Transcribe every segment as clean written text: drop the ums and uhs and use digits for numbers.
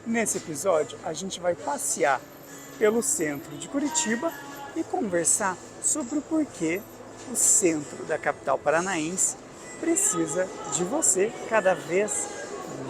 Nesse episódio, a gente vai passear pelo centro de Curitiba e conversar sobre o porquê o centro da capital paranaense precisa de você cada vez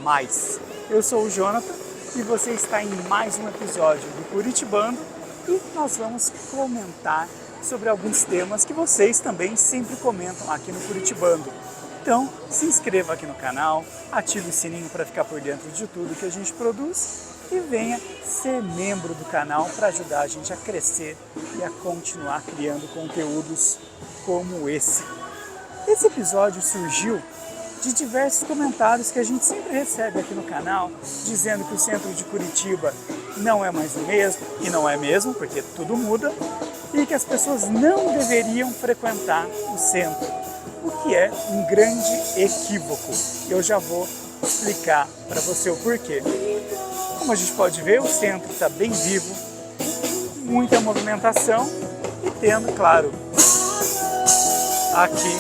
mais. Eu sou o Jonathan e você está em mais um episódio do Curitibando e nós vamos comentar sobre alguns temas que vocês também sempre comentam aqui no Curitibando. Então, se inscreva aqui no canal, ative o sininho para ficar por dentro de tudo que a gente produz e venha ser membro do canal para ajudar a gente a crescer e a continuar criando conteúdos como esse. Esse episódio surgiu de diversos comentários que a gente sempre recebe aqui no canal, dizendo que o centro de Curitiba não é mais o mesmo, e não é mesmo, porque tudo muda, e que as pessoas não deveriam frequentar o centro, o que é um grande equívoco. Eu já vou explicar para você o porquê. Como a gente pode ver, o centro está bem vivo, muita movimentação e tendo, claro, aqui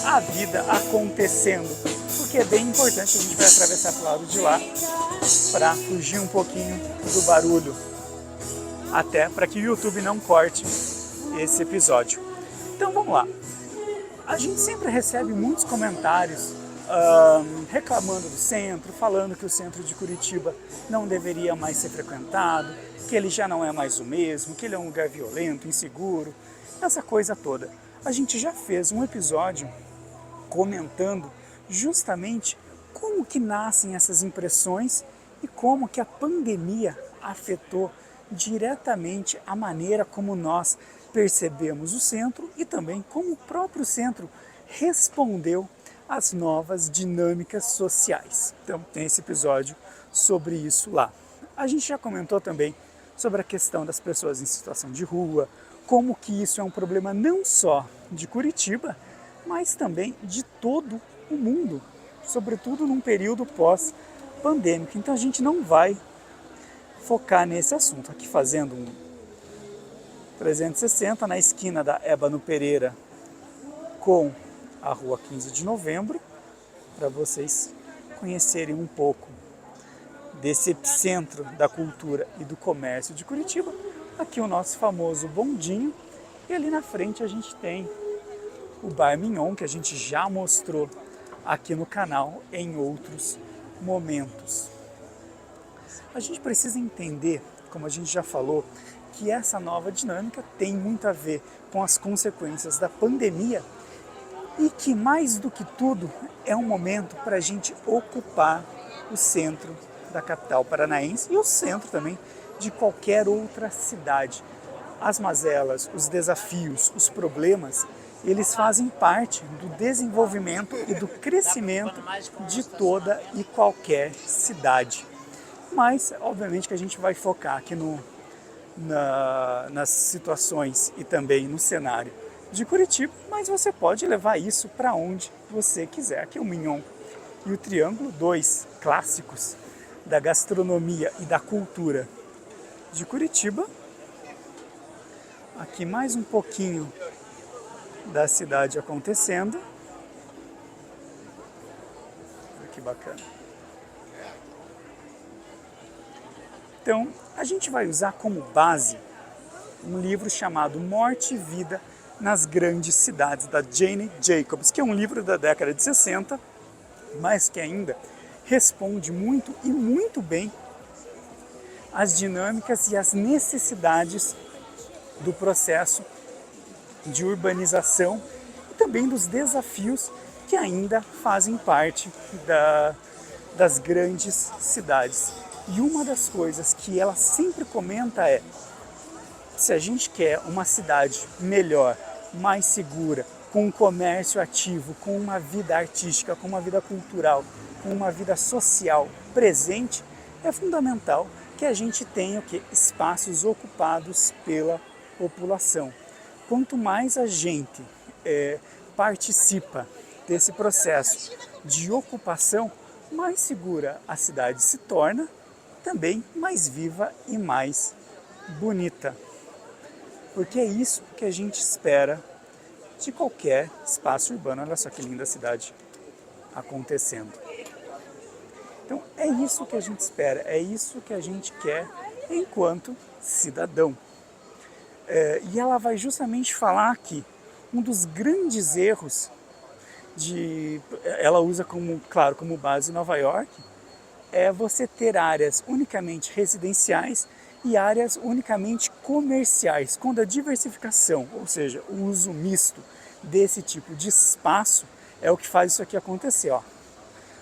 a vida acontecendo, o que é bem importante. A gente vai atravessar para o lado de lá para fugir um pouquinho do barulho, até para que o YouTube não corte esse episódio. Então vamos lá. A gente sempre recebe muitos comentários reclamando do centro, falando que o centro de Curitiba não deveria mais ser frequentado, que ele já não é mais o mesmo, que ele é um lugar violento, inseguro, essa coisa toda. A gente já fez um episódio comentando justamente como que nascem essas impressões e como que a pandemia afetou diretamente a maneira como nós percebemos o centro e também como o próprio centro respondeu às novas dinâmicas sociais. Então tem esse episódio sobre isso lá. A gente já comentou também sobre a questão das pessoas em situação de rua, como que isso é um problema não só de Curitiba, mas também de todo o mundo, sobretudo num período pós-pandêmico. Então a gente não vai focar nesse assunto. Aqui fazendo um 360 na esquina da Ébano Pereira com a rua 15 de novembro, para vocês conhecerem um pouco desse epicentro da cultura e do comércio de Curitiba. Aqui o nosso famoso bondinho e ali na frente a gente tem o Bar Mignon, que a gente já mostrou aqui no canal em outros momentos. A gente precisa entender, como a gente já falou, que essa nova dinâmica tem muito a ver com as consequências da pandemia e que, mais do que tudo, é um momento para a gente ocupar o centro da capital paranaense e o centro também de qualquer outra cidade. As mazelas, os desafios, os problemas, eles fazem parte do desenvolvimento e do crescimento de toda e qualquer cidade. Mas, obviamente, que a gente vai focar aqui nas situações e também no cenário de Curitiba, mas você pode levar isso para onde você quiser. Aqui é o Mignon e o Triângulo, dois clássicos da gastronomia e da cultura de Curitiba. Aqui mais um pouquinho da cidade acontecendo. Que bacana. Então, a gente vai usar como base um livro chamado Morte e Vida nas Grandes Cidades, da Jane Jacobs, que é um livro da década de 60, mas que ainda responde muito e muito bem às dinâmicas e às necessidades do processo de urbanização e também dos desafios que ainda fazem parte das grandes cidades. E uma das coisas que ela sempre comenta é: se a gente quer uma cidade melhor, mais segura, com um comércio ativo, com uma vida artística, com uma vida cultural, com uma vida social presente, é fundamental que a gente tenha espaços ocupados pela população. Quanto mais a gente participa desse processo de ocupação, mais segura a cidade se torna, também mais viva e mais bonita. Porque é isso que a gente espera de qualquer espaço urbano. Olha só que linda a cidade acontecendo. Então é isso que a gente espera, é isso que a gente quer enquanto cidadão. E ela vai justamente falar que um dos grandes erros ela usa como, claro, como base Nova York, é você ter áreas unicamente residenciais e áreas unicamente comerciais. Quando a diversificação, ou seja, o uso misto desse tipo de espaço é o que faz isso aqui acontecer, ó.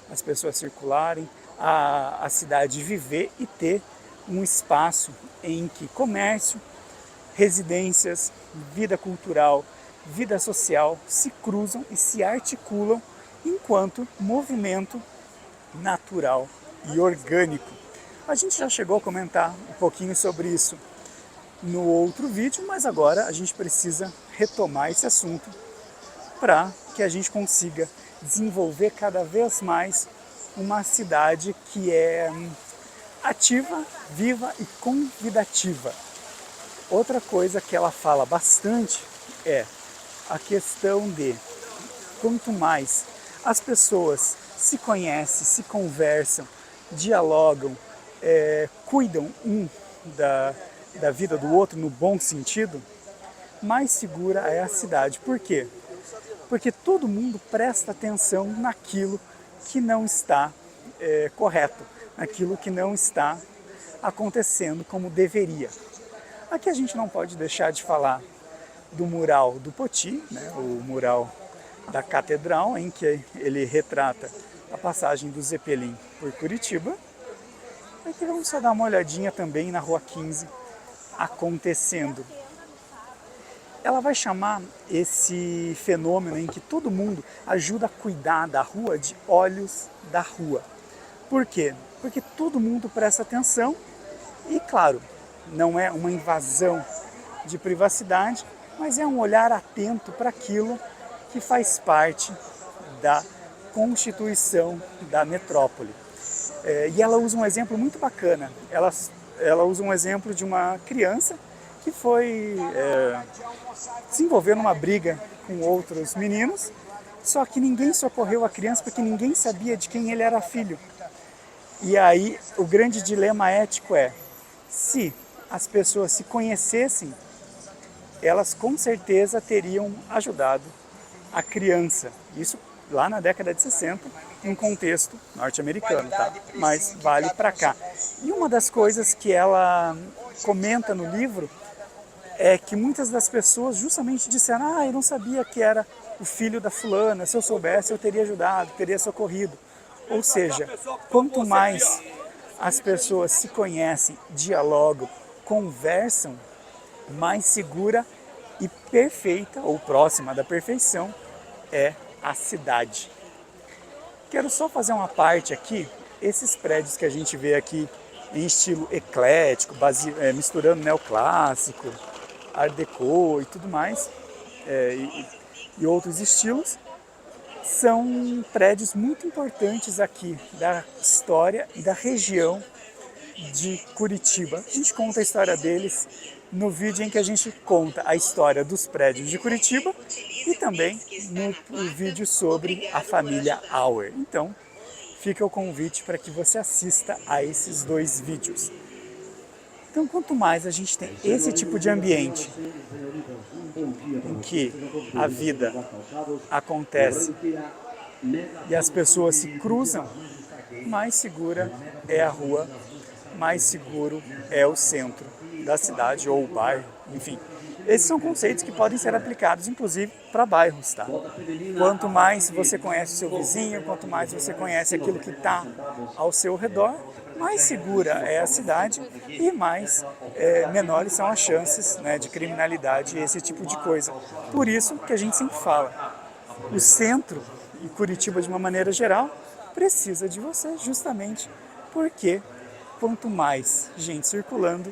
As pessoas circularem, a cidade viver e ter um espaço em que comércio, residências, vida cultural, vida social se cruzam e se articulam enquanto movimento natural e orgânico. A gente já chegou a comentar um pouquinho sobre isso no outro vídeo, mas agora a gente precisa retomar esse assunto para que a gente consiga desenvolver cada vez mais uma cidade que é ativa, viva e convidativa. Outra coisa que ela fala bastante é a questão de quanto mais as pessoas se conhecem, se conversam, dialogam, cuidam da vida do outro no bom sentido, mais segura é a cidade. Por quê? Porque todo mundo presta atenção naquilo que não está correto, naquilo que não está acontecendo como deveria. Aqui a gente não pode deixar de falar do mural do Poti, né, o mural da Catedral, em que ele retrata a passagem do Zeppelin por Curitiba. Aqui vamos só dar uma olhadinha também na Rua 15 acontecendo. Ela vai chamar esse fenômeno em que todo mundo ajuda a cuidar da rua de olhos da rua. Por quê? Porque todo mundo presta atenção e, claro, não é uma invasão de privacidade, mas é um olhar atento para aquilo que faz parte da constituição da metrópole. E ela usa um exemplo muito bacana. Ela usa um exemplo de uma criança que foi se envolver numa briga com outros meninos, só que ninguém socorreu a criança porque ninguém sabia de quem ele era filho. E aí o grande dilema ético é, se as pessoas se conhecessem, elas com certeza teriam ajudado a criança. Isso lá na década de 60, em um contexto norte-americano, tá? Mas vale para cá. E uma das coisas que ela comenta no livro é que muitas das pessoas justamente disseram: eu não sabia que era o filho da fulana, se eu soubesse eu teria ajudado, teria socorrido. Ou seja, quanto mais as pessoas se conhecem, dialogam, conversam, mais segura e perfeita, ou próxima da perfeição, é a cidade. Quero só fazer uma parte aqui, esses prédios que a gente vê aqui em estilo eclético, misturando neoclássico, art déco e tudo mais, e outros estilos, são prédios muito importantes aqui da história e da região de Curitiba. A gente conta a história deles no vídeo em que a gente conta a história dos prédios de Curitiba e também no vídeo sobre a família Auer. Então, fica o convite para que você assista a esses dois vídeos. Então, quanto mais a gente tem esse tipo de ambiente em que a vida acontece e as pessoas se cruzam, mais segura é a rua, mais seguro é o centro da cidade ou o bairro, enfim. Esses são conceitos que podem ser aplicados, inclusive, para bairros, tá? Quanto mais você conhece o seu vizinho, quanto mais você conhece aquilo que está ao seu redor, mais segura é a cidade e mais menores são as chances, né, de criminalidade e esse tipo de coisa. Por isso que a gente sempre fala, o centro, e Curitiba de uma maneira geral, precisa de você justamente porque quanto mais gente circulando,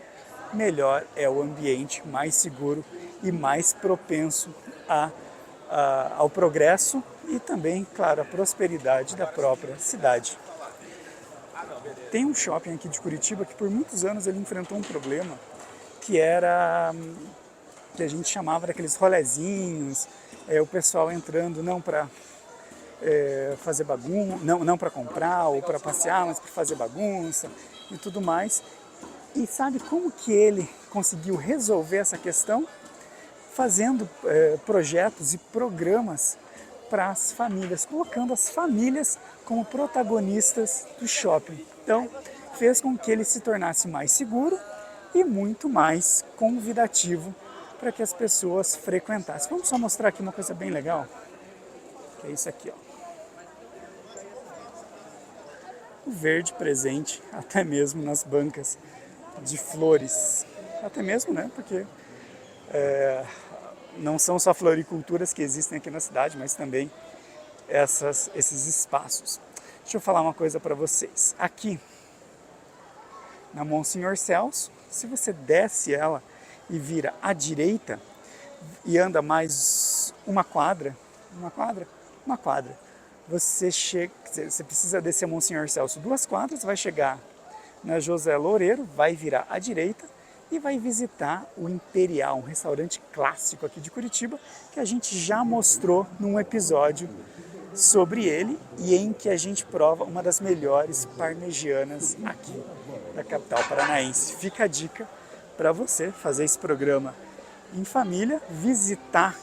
melhor é o ambiente, mais seguro e mais propenso ao progresso e também, claro, à prosperidade da própria cidade. Tem um shopping aqui de Curitiba que por muitos anos ele enfrentou um problema que era que a gente chamava daqueles rolezinhos, o pessoal entrando não para fazer bagunça, não para comprar ou para passear, mas para fazer bagunça e tudo mais. E sabe como que ele conseguiu resolver essa questão? Fazendo projetos e programas para as famílias, colocando as famílias como protagonistas do shopping. Então, fez com que ele se tornasse mais seguro e muito mais convidativo para que as pessoas frequentassem. Vamos só mostrar aqui uma coisa bem legal, que é isso aqui, ó. O verde presente até mesmo nas bancas de flores, até mesmo, né, porque não são só floriculturas que existem aqui na cidade, mas também esses espaços. Deixa eu falar uma coisa para vocês. Aqui, na Monsenhor Celso, se você desce ela e vira à direita e anda mais uma quadra, você precisa descer a Monsenhor Celso 2 quadras, vai chegar na José Loureiro, vai virar à direita e vai visitar o Imperial, um restaurante clássico aqui de Curitiba, que a gente já mostrou num episódio sobre ele e em que a gente prova uma das melhores parmegianas aqui da capital paranaense. Fica a dica para você fazer esse programa em família, visitar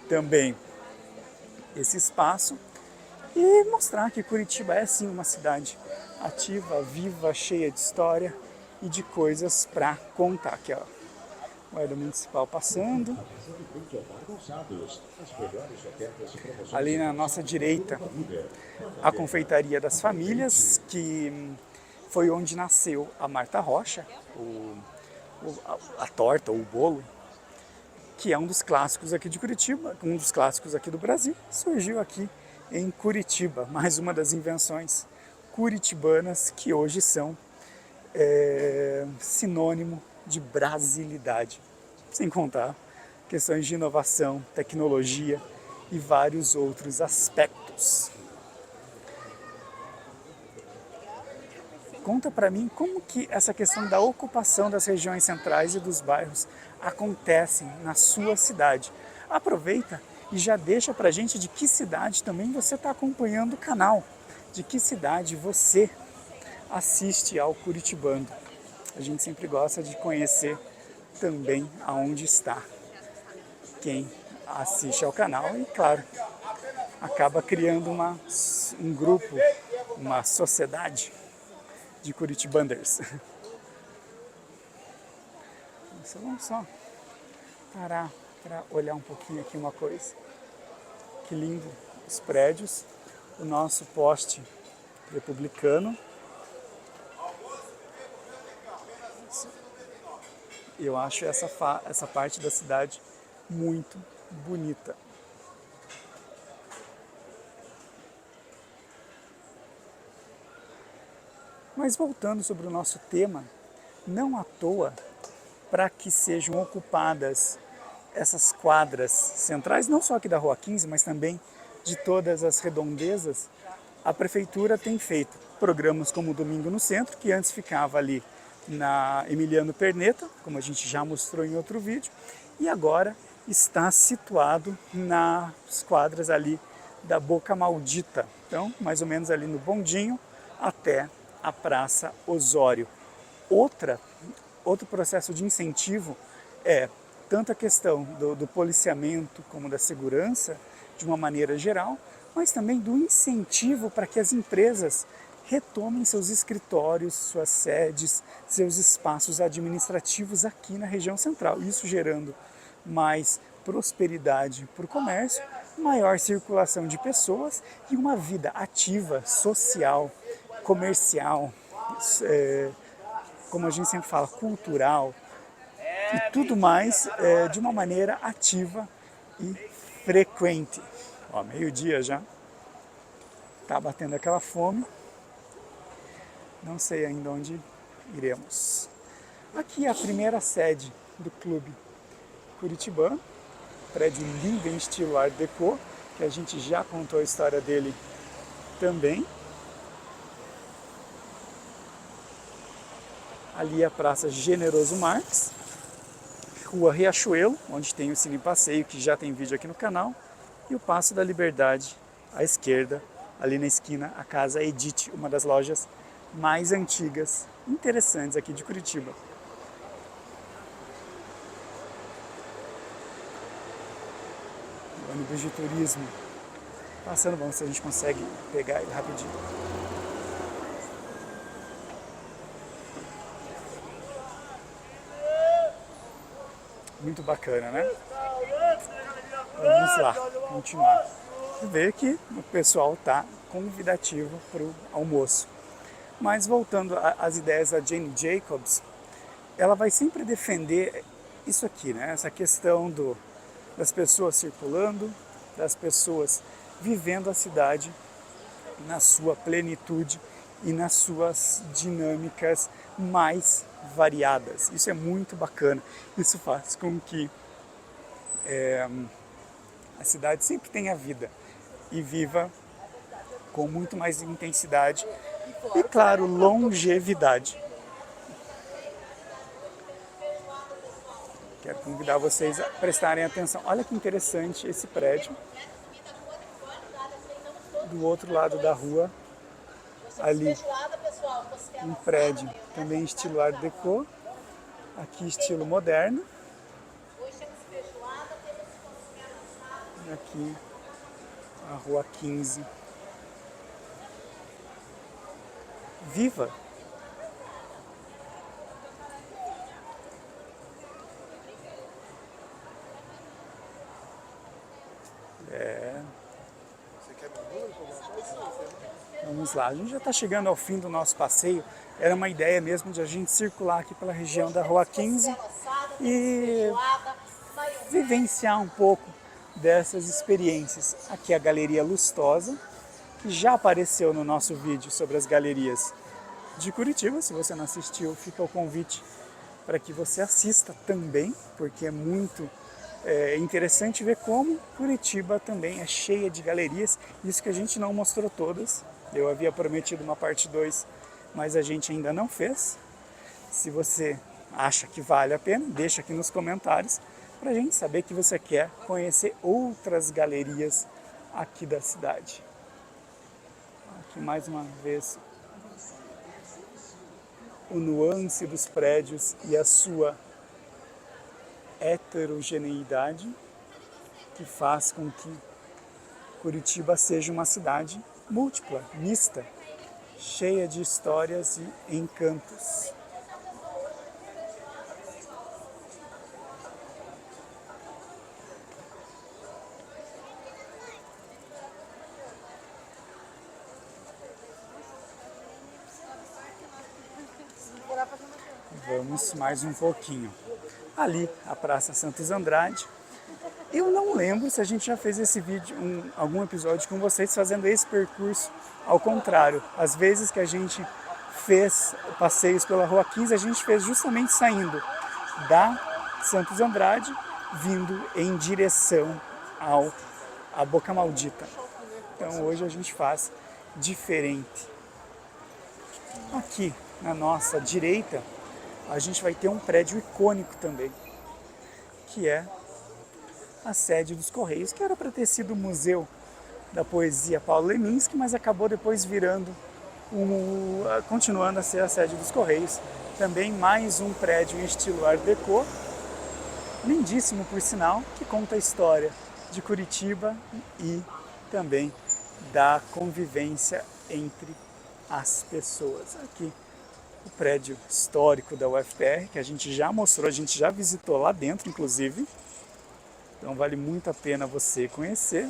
também esse espaço e mostrar que Curitiba é sim uma cidade ativa, viva, cheia de história e de coisas para contar. Aqui, ó, o guarda municipal passando. Ali na nossa direita, a Confeitaria das Famílias, que foi onde nasceu a Marta Rocha, a torta, o bolo, que é um dos clássicos aqui de Curitiba, um dos clássicos aqui do Brasil, surgiu aqui em Curitiba, mais uma das invenções curitibanas que hoje são sinônimo de brasilidade, sem contar questões de inovação, tecnologia e vários outros aspectos. Conta para mim como que essa questão da ocupação das regiões centrais e dos bairros acontece na sua cidade. Aproveita e já deixa pra gente de que cidade também você está acompanhando o canal, de que cidade você assiste ao Curitibando. A gente sempre gosta de conhecer também aonde está quem assiste ao canal e, claro, acaba criando um grupo, uma sociedade de Curitibanders. Vamos só parar para olhar um pouquinho aqui uma coisa. Que lindo os prédios, o nosso poste republicano. Eu acho essa parte da cidade muito bonita. Mas voltando sobre o nosso tema, não à toa, para que sejam ocupadas essas quadras centrais, não só aqui da Rua 15, mas também de todas as redondezas, a prefeitura tem feito programas como o Domingo no Centro, que antes ficava ali na Emiliano Perneta, como a gente já mostrou em outro vídeo, e agora está situado nas quadras ali da Boca Maldita, então mais ou menos ali no Bondinho até a Praça Osório. Outro processo de incentivo é tanto a questão do policiamento como da segurança, de uma maneira geral, mas também do incentivo para que as empresas retomem seus escritórios, suas sedes, seus espaços administrativos aqui na região central. Isso gerando mais prosperidade para o comércio, maior circulação de pessoas e uma vida ativa, social, comercial, como a gente sempre fala, cultural e tudo mais de uma maneira ativa e frequente. Ó, meio-dia já, tá batendo aquela fome, não sei ainda onde iremos. Aqui é a primeira sede do Clube Curitibano, prédio lindo em estilo Art Deco, que a gente já contou a história dele também. Ali é a Praça Generoso Marques, Rua Riachuelo, onde tem o Cine Passeio, que já tem vídeo aqui no canal, e o Paço da Liberdade, à esquerda, ali na esquina, a Casa Edith, uma das lojas mais antigas, interessantes aqui de Curitiba. O ônibus de turismo passando, vamos ver se a gente consegue pegar ele rapidinho. Muito bacana, né? Vamos lá, continuar. Ver que o pessoal está convidativo para o almoço. Mas voltando às ideias da Jane Jacobs, ela vai sempre defender isso aqui, né? Essa questão das pessoas circulando, das pessoas vivendo a cidade na sua plenitude e nas suas dinâmicas mais variadas. Isso é muito bacana. Isso faz com que a cidade sempre tenha vida e viva com muito mais intensidade e, claro, longevidade. Quero convidar vocês a prestarem atenção. Olha que interessante esse prédio. Do outro lado da rua, ali, um prédio também estilo Art Deco, aqui estilo moderno. E aqui a Rua 15. Viva! Vamos lá, a gente já está chegando ao fim do nosso passeio. Era uma ideia mesmo de a gente circular aqui pela região da Rua 15 e vivenciar um pouco dessas experiências. Aqui a Galeria Lustosa, que já apareceu no nosso vídeo sobre as galerias de Curitiba. Se você não assistiu, fica o convite para que você assista também, porque é muito interessante ver como Curitiba também é cheia de galerias. Isso que a gente não mostrou todas. Eu havia prometido uma parte 2, mas a gente ainda não fez. Se você acha que vale a pena, deixa aqui nos comentários para a gente saber que você quer conhecer outras galerias aqui da cidade. Aqui mais uma vez o nuance dos prédios e a sua heterogeneidade, que faz com que Curitiba seja uma cidade múltipla, mista, cheia de histórias e encantos. Vamos mais um pouquinho. Ali, a Praça Santos Andrade. Eu não lembro se a gente já fez esse vídeo, algum episódio com vocês fazendo esse percurso ao contrário. Às vezes que a gente fez passeios pela Rua 15, a gente fez justamente saindo da Santos Andrade, vindo em direção à Boca Maldita. Então hoje a gente faz diferente. Aqui na nossa direita, a gente vai ter um prédio icônico também, que é a sede dos Correios, que era para ter sido o Museu da Poesia Paulo Leminski, mas acabou depois virando, continuando a ser a sede dos Correios. Também mais um prédio em estilo Art Deco, lindíssimo por sinal, que conta a história de Curitiba e também da convivência entre as pessoas. Aqui o prédio histórico da UFPR, que a gente já mostrou, a gente já visitou lá dentro, inclusive. Então vale muito a pena você conhecer.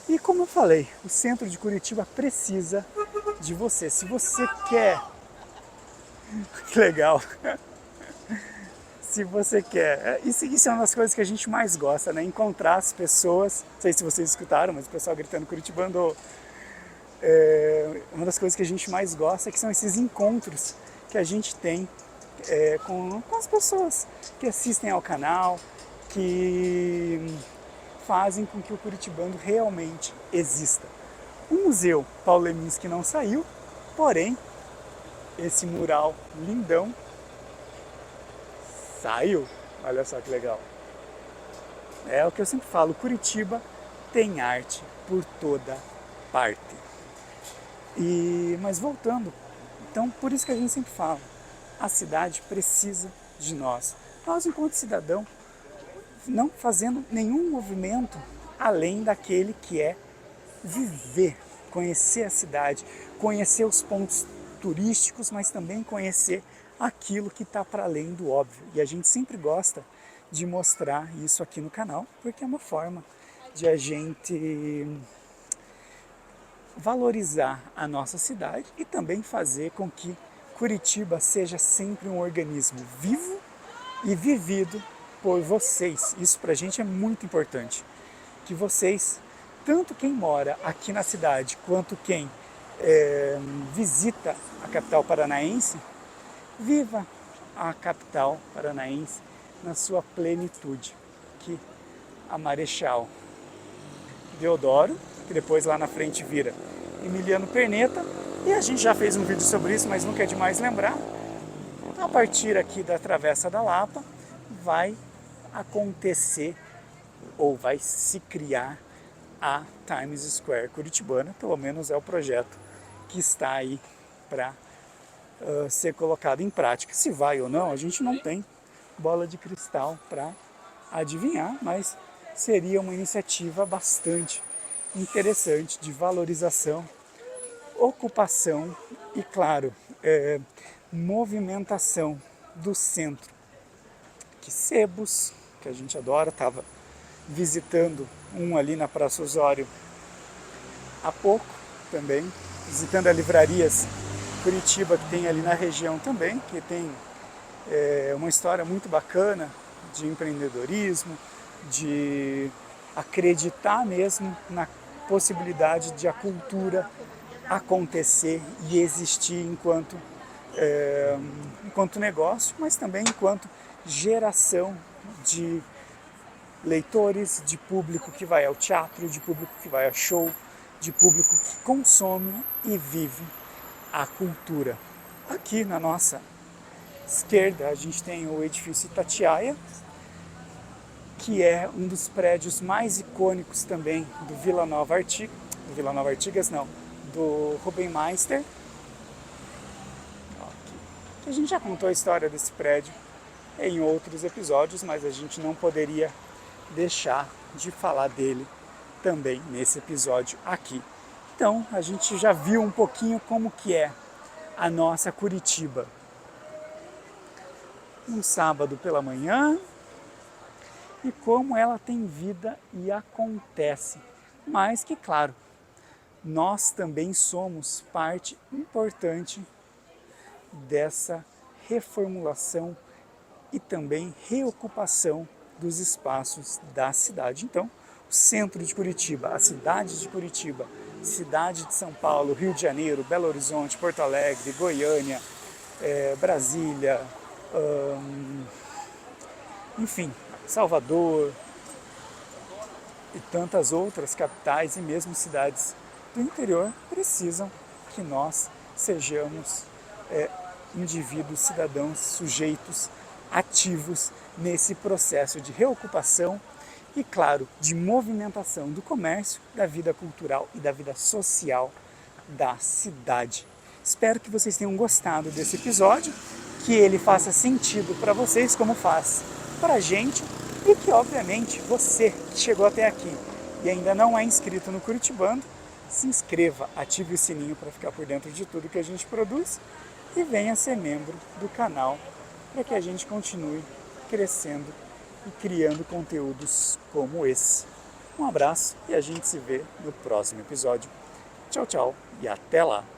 E como eu falei, o centro de Curitiba precisa de você. Se você quer... Que legal! Se você quer... Isso é uma das coisas que a gente mais gosta, né? Encontrar as pessoas... Não sei se vocês escutaram, mas o pessoal gritando Curitiba andou... Uma das coisas que a gente mais gosta é que são esses encontros que a gente tem com as pessoas que assistem ao canal, que fazem com que o curitibano realmente exista. O Museu Paulo Leminski não saiu, porém, esse mural lindão saiu. Olha só que legal. É o que eu sempre falo, Curitiba tem arte por toda parte. Mas voltando, então por isso que a gente sempre fala, a cidade precisa de nós. Nós, enquanto cidadão, não fazendo nenhum movimento além daquele que é viver, conhecer a cidade, conhecer os pontos turísticos, mas também conhecer aquilo que está para além do óbvio. E a gente sempre gosta de mostrar isso aqui no canal, porque é uma forma de a gente valorizar a nossa cidade e também fazer com que Curitiba seja sempre um organismo vivo e vivido por vocês. Isso para a gente é muito importante, que vocês, tanto quem mora aqui na cidade, quanto quem visita a capital paranaense, viva a capital paranaense na sua plenitude, que a Marechal Deodoro, que depois lá na frente vira Emiliano Perneta, e a gente já fez um vídeo sobre isso, mas nunca é demais lembrar. A partir aqui da Travessa da Lapa vai acontecer, ou vai se criar, a Times Square curitibana, pelo menos é o projeto que está aí para ser colocado em prática. Se vai ou não, a gente não tem bola de cristal para adivinhar, mas seria uma iniciativa bastante interessante de valorização, ocupação e, claro, movimentação do centro. Que sebos, que a gente adora, estava visitando um ali na Praça Osório há pouco também, visitando as livrarias Curitiba que tem ali na região também, que tem uma história muito bacana de empreendedorismo, de acreditar mesmo na possibilidade de a cultura acontecer e existir enquanto negócio, mas também enquanto geração de leitores, de público que vai ao teatro, de público que vai a show, de público que consome e vive a cultura. Aqui na nossa esquerda a gente tem o edifício Itatiaia, que é um dos prédios mais icônicos também do Vila Nova Artigas, do Rubem Meister. A gente já contou a história desse prédio em outros episódios, mas a gente não poderia deixar de falar dele também nesse episódio aqui. Então, a gente já viu um pouquinho como que é a nossa Curitiba. Um sábado pela manhã, e como ela tem vida e acontece. Mas que, claro, nós também somos parte importante dessa reformulação e também reocupação dos espaços da cidade. Então, o centro de Curitiba, a cidade de Curitiba, cidade de São Paulo, Rio de Janeiro, Belo Horizonte, Porto Alegre, Goiânia, Brasília, enfim, Salvador e tantas outras capitais e mesmo cidades do interior precisam que nós sejamos indivíduos, cidadãos, sujeitos ativos nesse processo de reocupação e, claro, de movimentação do comércio, da vida cultural e da vida social da cidade. Espero que vocês tenham gostado desse episódio, que ele faça sentido para vocês como faz para a gente e que, obviamente, você que chegou até aqui e ainda não é inscrito no Curitibando, se inscreva, ative o sininho para ficar por dentro de tudo que a gente produz e venha ser membro do canal para que a gente continue crescendo e criando conteúdos como esse. Um abraço e a gente se vê no próximo episódio. Tchau, tchau e até lá!